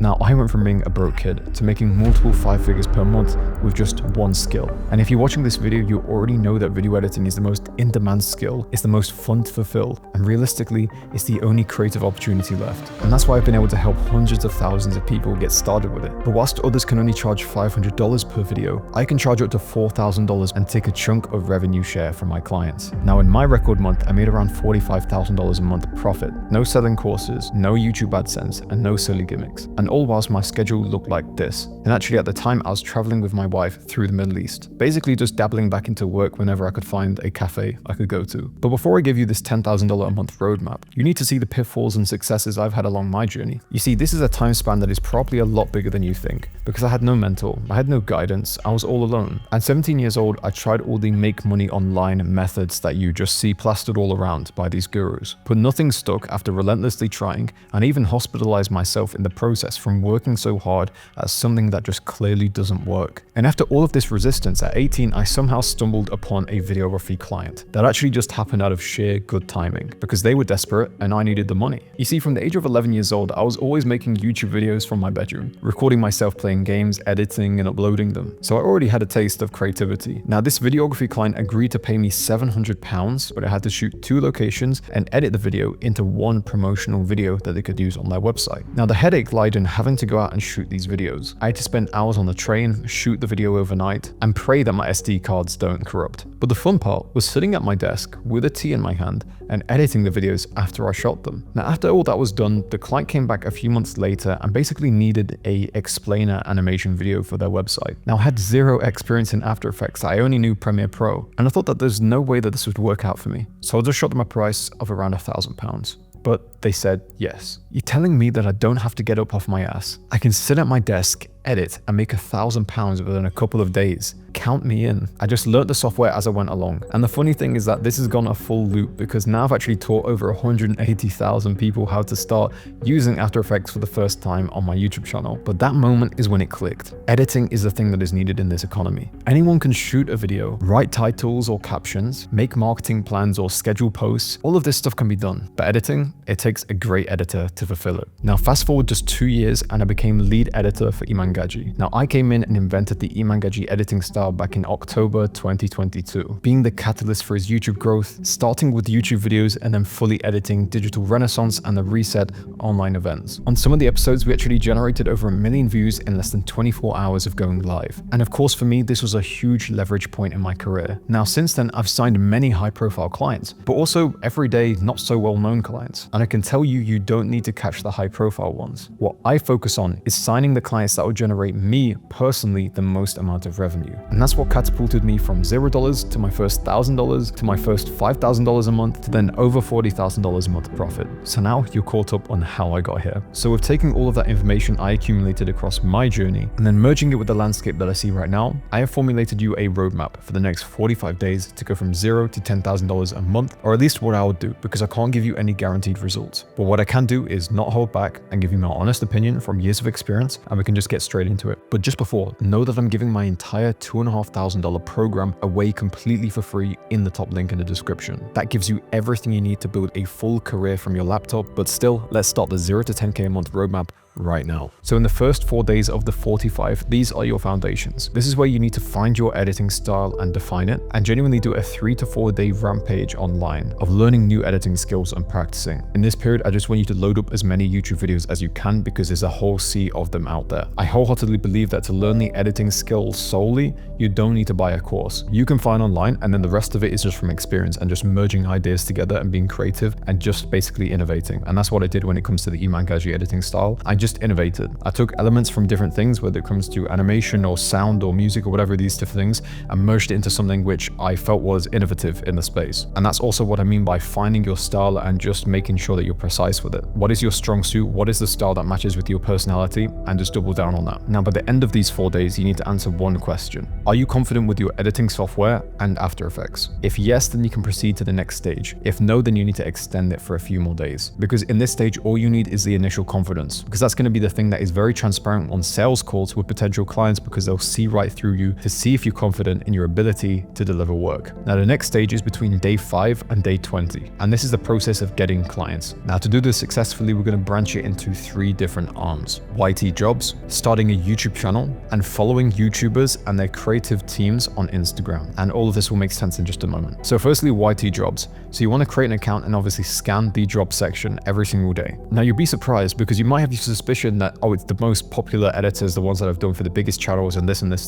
Now, I went from being a broke kid to making multiple 5 figures per month with just one skill. And if you're watching this video, you already know that video editing is the most in-demand skill, it's the most fun to fulfill, and realistically, it's the only creative opportunity left. And that's why I've been able to help hundreds of thousands of people get started with it. But whilst others can only charge $500 per video, I can charge up to $4,000 and take a chunk of revenue share from my clients. Now, in my record month, I made around $45,000 a month profit. No selling courses, no YouTube AdSense, and no silly gimmicks. And all whilst my schedule looked like this. And actually at the time, I was traveling with my wife through the Middle East, basically just dabbling back into work whenever I could find a cafe I could go to. But before I give you this $10,000 a month roadmap, you need to see the pitfalls and successes I've had along my journey. You see, this is a time span that is probably a lot bigger than you think, because I had no mentor, I had no guidance, I was all alone. At 17 years old, I tried all the make money online methods that you just see plastered all around by these gurus, but nothing stuck after relentlessly trying, and even hospitalized myself in the process from working so hard at something that just clearly doesn't work. And after all of this resistance, at 18, I somehow stumbled upon a videography client that actually just happened out of sheer good timing, because they were desperate and I needed the money. You see, from the age of 11 years old, I was always making YouTube videos from my bedroom, recording myself playing games, editing and uploading them. So I already had a taste of creativity. Now, this videography client agreed to pay me £700, but I had to shoot 2 locations and edit the video into one promotional video that they could use on their website. Now, the headache lied in having to go out and shoot these videos. I had to spend hours on the train, shoot the video overnight, and pray that my SD cards don't corrupt. But the fun part was sitting at my desk with a tea in my hand and editing the videos after I shot them. Now, after all that was done, the client came back a few months later and basically needed a explainer animation video for their website. Now, I had zero experience in After Effects. I only knew Premiere Pro, and I thought that there's no way that this would work out for me. So I just shot them a price of around £1,000. But they said yes. You're telling me that I don't have to get up off my ass? I can sit at my desk, edit, and make £1,000 within a couple of days. Count me in. I just learnt the software as I went along. And the funny thing is that this has gone a full loop, because now I've actually taught over 180,000 people how to start using After Effects for the first time on my YouTube channel. But that moment is when it clicked. Editing is the thing that is needed in this economy. Anyone can shoot a video, write titles or captions, make marketing plans or schedule posts. All of this stuff can be done. But editing, it takes a great editor to fulfill it. Now, fast forward just 2 years and I became lead editor for Iman. Now, I came in and invented the Iman Gadzhi editing style back in October 2022, being the catalyst for his YouTube growth, starting with YouTube videos and then fully editing Digital Renaissance and the Reset online events. On some of the episodes, we actually generated over 1 million views in less than 24 hours of going live. And of course, for me, this was a huge leverage point in my career. Now, since then, I've signed many high-profile clients, but also everyday, not so well-known clients. And I can tell you, you don't need to catch the high-profile ones. What I focus on is signing the clients that will generate me personally the most amount of revenue. And that's what catapulted me from $0 to my first $1,000 to my first $5,000 a month to then over $40,000 a month profit. So now you're caught up on how I got here. So with taking all of that information I accumulated across my journey and then merging it with the landscape that I see right now, I have formulated you a roadmap for the next 45 days to go from $0 to $10,000 a month, or at least what I would do, because I can't give you any guaranteed results. But what I can do is not hold back and give you my honest opinion from years of experience, and we can just get straight into it. But just before, know that I'm giving my entire $2,500 program away completely for free in the top link in the description. That gives you everything you need to build a full career from your laptop. But still, let's start the 0 to 10K a month roadmap right now. So in the first 4 days of the 45, these are your foundations. This is where you need to find your editing style and define it, and genuinely do a 3 to 4 day rampage online of learning new editing skills and practicing. In this period, I just want you to load up as many YouTube videos as you can, because there's a whole sea of them out there. I wholeheartedly believe that to learn the editing skills solely, you don't need to buy a course. You can find online, and then the rest of it is just from experience and just merging ideas together and being creative and just basically innovating. And that's what I did when it comes to the Iman Gadzhi editing style. I just innovated. I took elements from different things, whether it comes to animation or sound or music or whatever these different things, and merged it into something which I felt was innovative in the space. And that's also what I mean by finding your style and just making sure that you're precise with it. What is your strong suit? What is the style that matches with your personality? And just double down on that. Now, by the end of these 4 days, you need to answer one question. Are you confident with your editing software and After Effects? If yes, then you can proceed to the next stage. If no, then you need to extend it for a few more days. Because in this stage, all you need is the initial confidence, because that's that's going to be the thing that is very transparent on sales calls with potential clients, because they'll see right through you to see if you're confident in your ability to deliver work. Now, the next stage is between day 5 and day 20, and this is the process of getting clients. Now, to do this successfully, we're going to branch it into 3 different arms: YT jobs, starting a YouTube channel, and following YouTubers and their creative teams on Instagram. And all of this will make sense in just a moment. So firstly, YT jobs. So you want to create an account and obviously scan the job section every single day. Now, you'll be surprised because you might have the suspicion that, oh, it's the most popular editors, the ones that I've done for the biggest channels and this and this.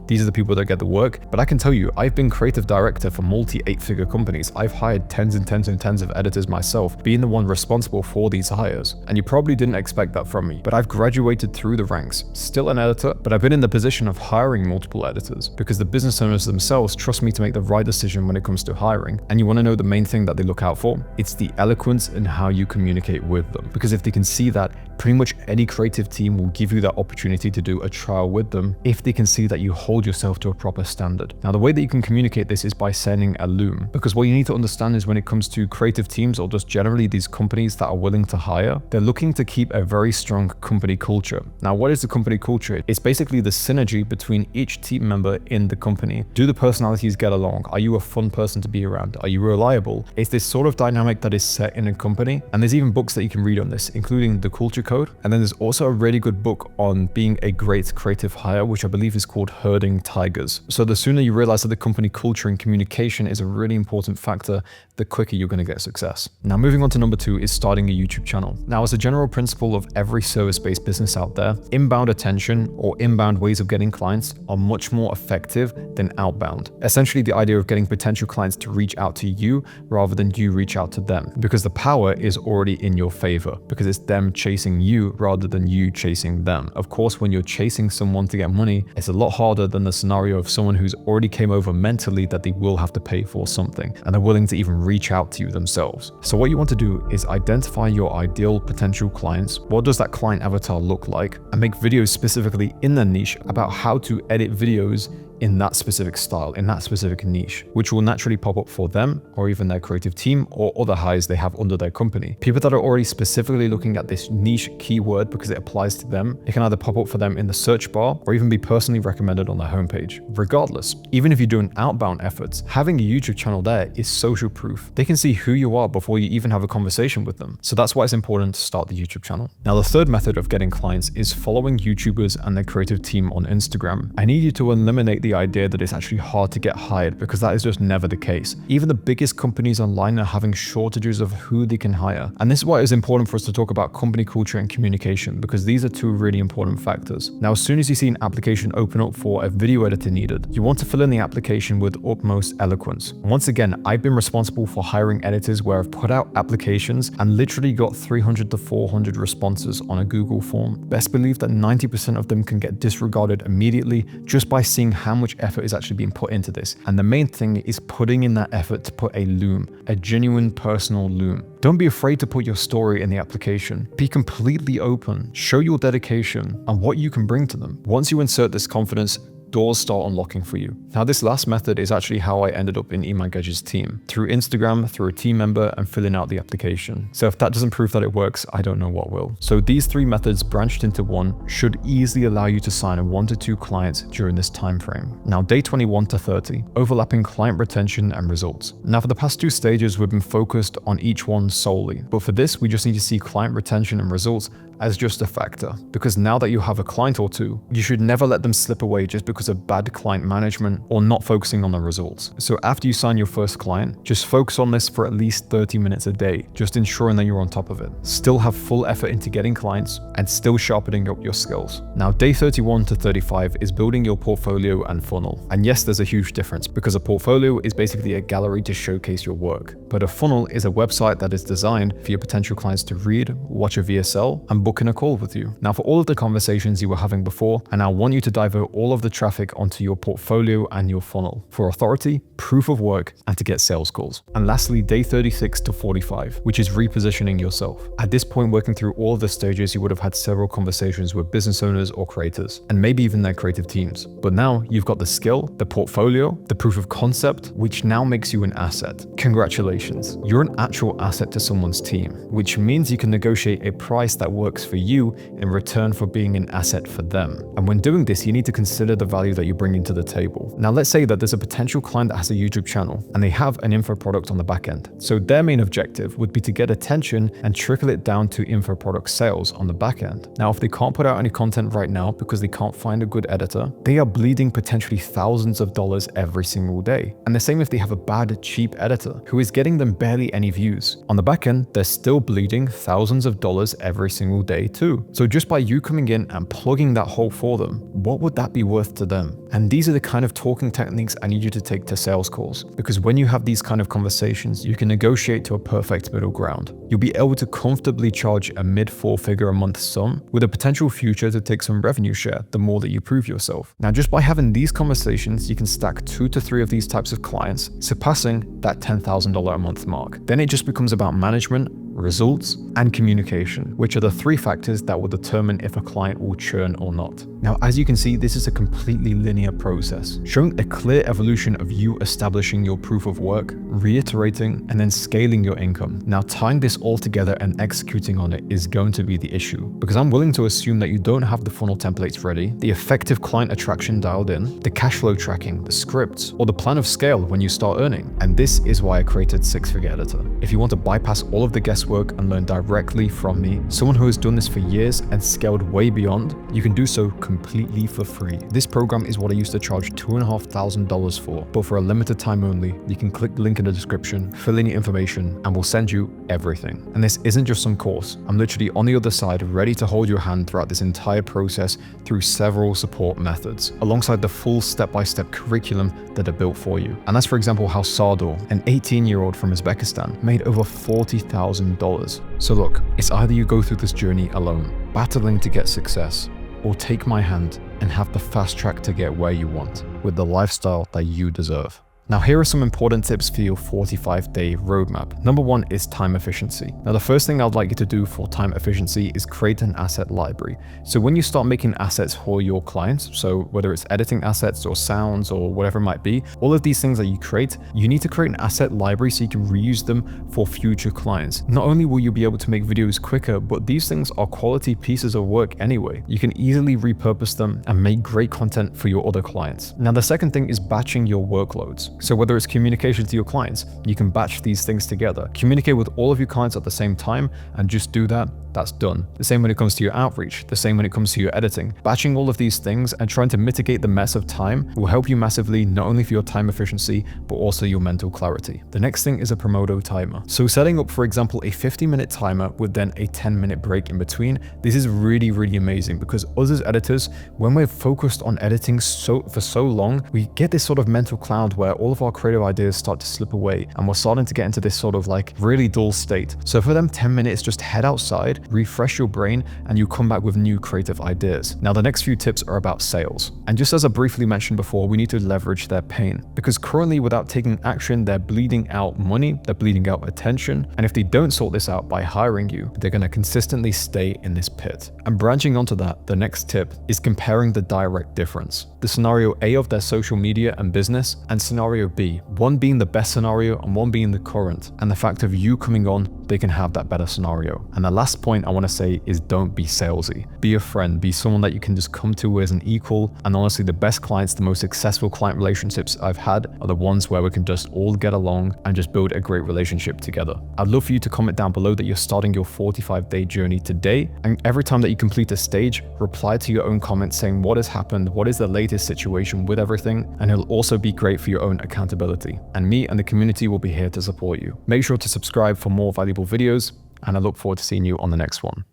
These are the people that get the work. But I can tell you, I've been creative director for multi 8-figure companies. I've hired tens and tens and tens of editors myself, being the one responsible for these hires. And you probably didn't expect that from me, but I've graduated through the ranks. Still an editor, but I've been in the position of hiring multiple editors because the business owners themselves trust me to make the right decision when it comes to hiring. And you want to know the main thing that they look out for? It's the eloquence and how you communicate with them. Because if they can see that, pretty much any creative team will give you that opportunity to do a trial with them if they can see that you hold yourself to a proper standard. Now, the way that you can communicate this is by sending a loom, because what you need to understand is when it comes to creative teams or just generally these companies that are willing to hire, they're looking to keep a very strong company culture. Now, what is the company culture? It's basically the synergy between each team member in the company. Do the personalities get along? Are you a fun person to be around? Are you reliable? It's this sort of dynamic that is set in a company. And there's even books that you can read on this, including The Culture Code. And then there's also a really good book on being a great creative hire, which I believe is called Herding Tigers. So the sooner you realize that the company culture and communication is a really important factor, the quicker you're going to get success. Now, moving on to number 2 is starting a YouTube channel. Now, as a general principle of every service-based business out there, inbound attention or inbound ways of getting clients are much more effective than outbound. Essentially, the idea of getting potential clients to reach out to you rather than you reach out to them, because the power is already in your favor, because it's them chasing you rather than you chasing them. Of course, when you're chasing someone to get money, it's a lot harder than the scenario of someone who's already came over mentally that they will have to pay for something, and they're willing to even reach out to you themselves. So what you want to do is identify your ideal potential clients. What does that client avatar look like? And make videos specifically in their niche about how to edit videos in that specific style, in that specific niche, which will naturally pop up for them or even their creative team or other hires they have under their company. People that are already specifically looking at this niche keyword because it applies to them, it can either pop up for them in the search bar or even be personally recommended on their homepage. Regardless, even if you're doing outbound efforts, having a YouTube channel there is social proof. They can see who you are before you even have a conversation with them. So that's why it's important to start the YouTube channel. Now, the third method of getting clients is following YouTubers and their creative team on Instagram. I need you to eliminate the idea that it's actually hard to get hired, because that is just never the case. Even the biggest companies online are having shortages of who they can hire. And this is why it's important for us to talk about company culture and communication, because these are 2 really important factors. Now, as soon as you see an application open up for a video editor needed, you want to fill in the application with utmost eloquence. Once again, I've been responsible for hiring editors where I've put out applications and literally got 300 to 400 responses on a Google form. Best believe that 90% of them can get disregarded immediately just by seeing how much effort is actually being put into this. And the main thing is putting in that effort to put a loom, a genuine personal loom. Don't be afraid to put your story in the application. Be completely open, show your dedication and what you can bring to them. Once you insert this confidence, doors start unlocking for you. Now, this last method is actually how I ended up in Iman Gadzhi's team, through Instagram, through a team member, and filling out the application. So if that doesn't prove that it works, I don't know what will. So these 3 methods branched into one should easily allow you to sign 1 to 2 clients during this time frame. Now, day 21 to 30, overlapping client retention and results. Now, for the past 2 stages, we've been focused on each one solely, but for this, we just need to see client retention and results as just a factor, because now that you have a client or 2, you should never let them slip away just because of bad client management or not focusing on the results. So after you sign your first client, just focus on this for at least 30 minutes a day, just ensuring that you're on top of it. Still have full effort into getting clients and still sharpening up your skills. Now, day 31 to 35 is building your portfolio and funnel. And yes, there's a huge difference, because a portfolio is basically a gallery to showcase your work, but a funnel is a website that is designed for your potential clients to read, watch a VSL, and book in a call with you. Now, for all of the conversations you were having before, and I want you to divert all of the traffic onto your portfolio and your funnel for authority, proof of work, and to get sales calls. And lastly, day 36 to 45, which is repositioning yourself. At this point, working through all of the stages, you would have had several conversations with business owners or creators, and maybe even their creative teams. But now you've got the skill, the portfolio, the proof of concept, which now makes you an asset. Congratulations. You're an actual asset to someone's team, which means you can negotiate a price that works works for you in return for being an asset for them. And when doing this, you need to consider the value that you're bringing to the table. Now, let's say that there's a potential client that has a YouTube channel and they have an info product on the back end. So their main objective would be to get attention and trickle it down to info product sales on the back end. Now, if they can't put out any content right now because they can't find a good editor, they are bleeding potentially thousands of dollars every single day. And the same if they have a bad, cheap editor who is getting them barely any views. On the back end, they're still bleeding thousands of dollars every single day too. So just by you coming in and plugging that hole for them, what would that be worth to them? And these are the kind of talking techniques I need you to take to sales calls, because when you have these kind of conversations, you can negotiate to a perfect middle ground. You'll be able to comfortably charge a mid 4-figure a month sum with a potential future to take some revenue share the more that you prove yourself. Now, just by having these conversations, you can stack 2 to 3 of these types of clients, surpassing that $10,000 a month mark. Then it just becomes about management, results, and communication, which are the 3 factors that will determine if a client will churn or not. Now, as you can see, this is a completely linear process, showing a clear evolution of you establishing your proof of work, reiterating, and then scaling your income. Now, tying this all together and executing on it is going to be the issue, because I'm willing to assume that you don't have the funnel templates ready, the effective client attraction dialed in, the cash flow tracking, the scripts, or the plan of scale when you start earning. And this is why I created 6-Figure Editor. If you want to bypass all of the guesswork and learn directly from me, someone who has done this for years and scaled way beyond, you can do so completely for free. This program is what I used to charge $2,500 for, but for a limited time only. You can click the link in the description, fill in your information, and we'll send you everything. And this isn't just some course. I'm literally on the other side, ready to hold your hand throughout this entire process through several support methods, alongside the full step-by-step curriculum that are built for you. And that's, for example, how Sardor, an 18-year-old from Uzbekistan, made over $40,000. So look, it's either you go through this journey alone, battling to get success, or take my hand and have the fast track to get where you want, with the lifestyle that you deserve. Now, here are some important tips for your 45-day roadmap. Number 1 is time efficiency. Now, the first thing I'd like you to do for time efficiency is create an asset library. So when you start making assets for your clients, so whether it's editing assets or sounds or whatever it might be, all of these things that you create, you need to create an asset library so you can reuse them for future clients. Not only will you be able to make videos quicker, but these things are quality pieces of work anyway. You can easily repurpose them and make great content for your other clients. Now, the second thing is batching your workloads. So whether it's communication to your clients, you can batch these things together. Communicate with all of your clients at the same time and just do that. That's done. The same when it comes to your outreach, the same when it comes to your editing. Batching all of these things and trying to mitigate the mess of time will help you massively, not only for your time efficiency, but also your mental clarity. The next thing is a Pomodoro timer. So setting up, for example, a 50-minute timer with then a 10-minute break in between, this is really, really amazing, because us as editors, when we're focused on editing for so long, we get this sort of mental cloud where all of our creative ideas start to slip away and we're starting to get into this sort of like really dull state. So for them 10 minutes, just head outside, refresh your brain, and you come back with new creative ideas. Now, the next few tips are about sales. And just as I briefly mentioned before, we need to leverage their pain, because currently without taking action, they're bleeding out money, they're bleeding out attention. And if they don't sort this out by hiring you, they're going to consistently stay in this pit. And branching onto that, the next tip is comparing the direct difference. The scenario A of their social media and business, and scenario B, one being the best scenario and one being the current. And the fact of you coming on, they can have that better scenario. And the last point I want to say is don't be salesy. Be a friend, be someone that you can just come to as an equal. And honestly, the best clients, the most successful client relationships I've had are the ones where we can just all get along and just build a great relationship together. I'd love for you to comment down below that you're starting your 45-day journey today. And every time that you complete a stage, reply to your own comments saying what has happened, what is the latest situation with everything. And it'll also be great for your own accountability. And me and the community will be here to support you. Make sure to subscribe for more valuable videos, and I look forward to seeing you on the next one.